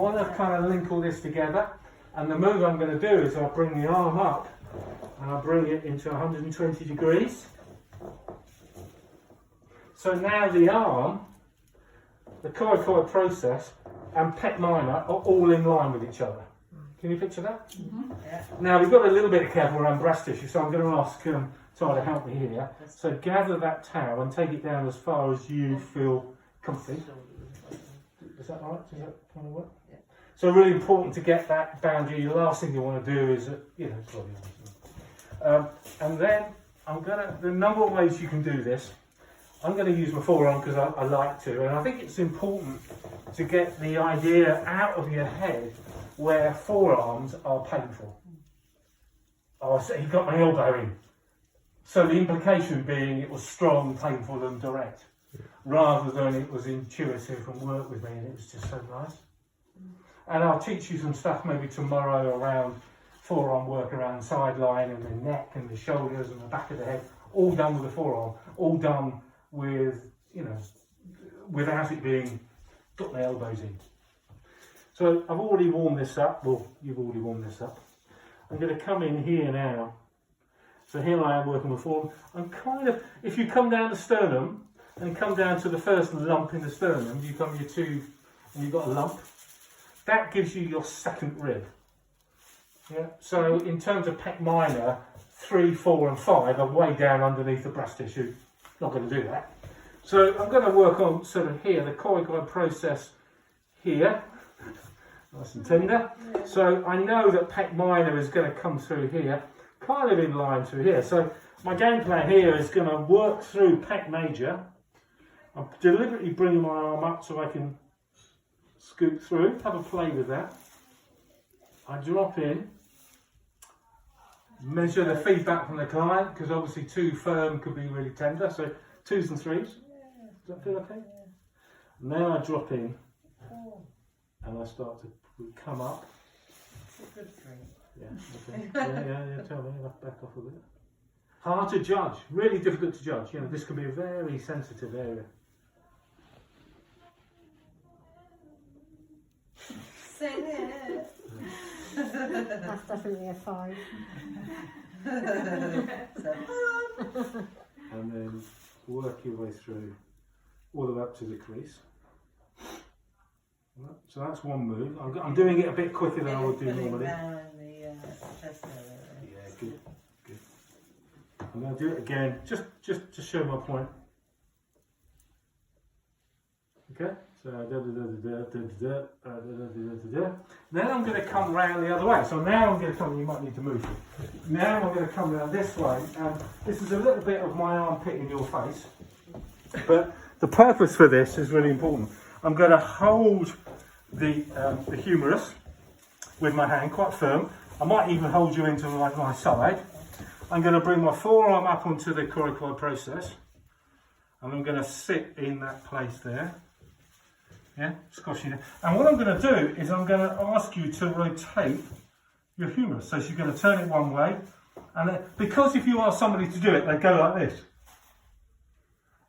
I want to kind of link all this together, and the move I'm going to do is I'll bring the arm up and I'll bring it into 120 degrees. So now the arm, the Koi process and Pec Minor are all in line with each other. Can you picture that? Mm-hmm. Yeah. Now we've got a little bit of careful around breast tissue, so I'm going to ask Ty to help me here. So gather that towel and take it down as far as you feel comfy. Is that right? Does that kind of work? Yeah. So really important to get that boundary. The last thing you want to do is, and then the number of ways you can do this. I'm going to use my forearm because I like to, and I think it's important to get the idea out of your head where forearms are painful. Oh, so he got my elbow in. So the implication being it was strong, painful and direct, rather than it was intuitive and worked with me and it was just so nice. And I'll teach you some stuff maybe tomorrow around forearm work around the sideline and the neck and the shoulders and the back of the head, all done with the forearm, all done with, without it being got my elbows in. So I've already warmed this up. Well, you've already warmed this up. I'm going to come in here now. So here I am working with forearm. I'm kind of, if you come down the sternum and come down to the first lump in the sternum, you come your two and you've got a lump. That gives you your second rib. Yeah. So in terms of Pec Minor, 3, 4 and 5 are way down underneath the breast tissue. Not going to do that. So I'm going to work on sort of here, the Koi process here. Nice and tender. So I know that Pec Minor is going to come through here, kind of in line through here. So my game plan here is going to work through Pec Major. I'm deliberately bringing my arm up so I can scoop through, have a play with that. I drop in, measure the feedback from the client, because obviously too firm could be really tender, so 2s and 3s. Does that feel okay? And then I drop in and I start to come up. Yeah, okay. Yeah, tell me, I'll back off a bit. Hard to judge, really difficult to judge. This can be a very sensitive area. Sing it. That's definitely a 5. And then work your way through all the way up to the crease. So that's one move. I'm doing it a bit quicker than I would do normally. Yeah, good. I'm going to do it again, just to show my point. Okay, so then I'm going to come round the other way. So now I'm going to come, you might need to move. Now I'm going to come round this way, and this is a little bit of my armpit in your face. But the purpose for this is really important. I'm going to hold the humerus with my hand quite firm. I might even hold you into my side. I'm going to bring my forearm up onto the Koi process, and I'm going to sit in that place there. Yeah, squashing it. And what I'm going to do is I'm going to ask you to rotate your humerus. So you're going to turn it one way, and then, because if you ask somebody to do it, they go like this.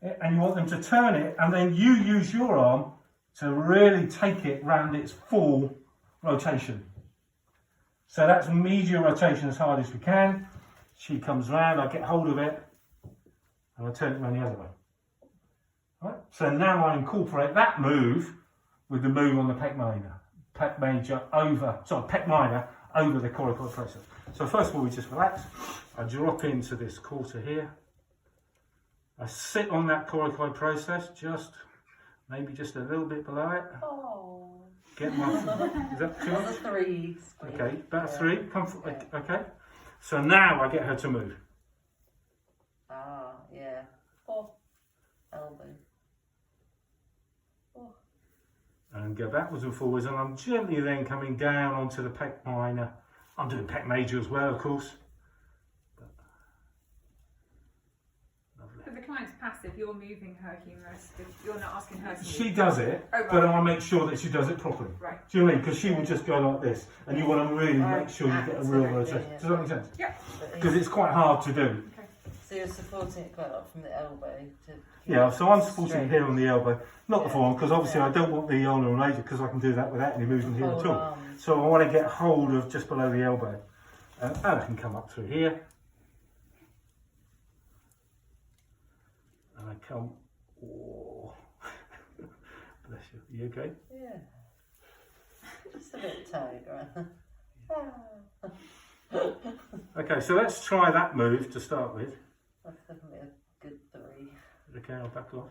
And you want them to turn it, and then you use your arm to really take it round its full rotation. So that's medial rotation as hard as we can. She comes round, I get hold of it, and I turn it around the other way. Right? So now I incorporate that move with the move on the Pec Minor. Pec Minor over the Koi process. So first of all, we just relax. I drop into this quarter here. I sit on that Koi process, maybe just a little bit below it. Oh. Get my, is that too much? 3. Okay, about 3. Okay. So now I get her to move. Ah, yeah. 4. Elbow. 4. And go backwards and forwards, and I'm gently then coming down onto the Pec Minor. I'm doing Pec Major as well, of course. But the client's passive, you're moving her humerus, you're not asking her to move. She does it, Oh, right. but I make sure that she does it properly. Right. Do you know what I mean? Because she will just go like this, and you want to really make sure you get a real rotation. Does that make sense? Yeah. Because it's quite hard to do. Okay. So you're supporting it quite a lot from the elbow. To Yeah, so I'm supporting straight. here on the elbow, not the Yeah. forearm, because obviously Yeah. I don't want the ulnar and major, because I can do that without any movement here at Whole all. arm. So I want to get hold of just below the elbow. And I can come up through here. And I come, oh, bless you, you okay? Yeah. Just a bit tight, right? Okay, so let's try that move to start with. That's definitely a good 3. Okay, I'll back off.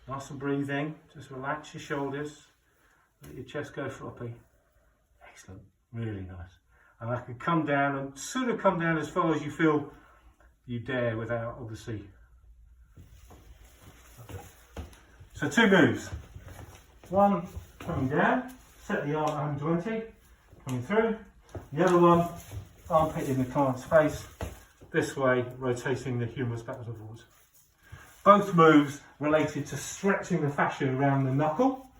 Nice and breathing, just relax your shoulders, let your chest go floppy. Excellent, really nice. And I can come down and sort of come down as far as you feel you dare without obviously. Okay. So 2 moves. One, coming down, set the arm at 120, coming through. The other one, armpit in the client's face, this way, rotating the humerus backwards and forwards. Both moves related to stretching the fascia around the knuckle,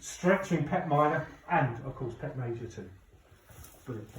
stretching pec minor, and of course pec major too. Brilliant.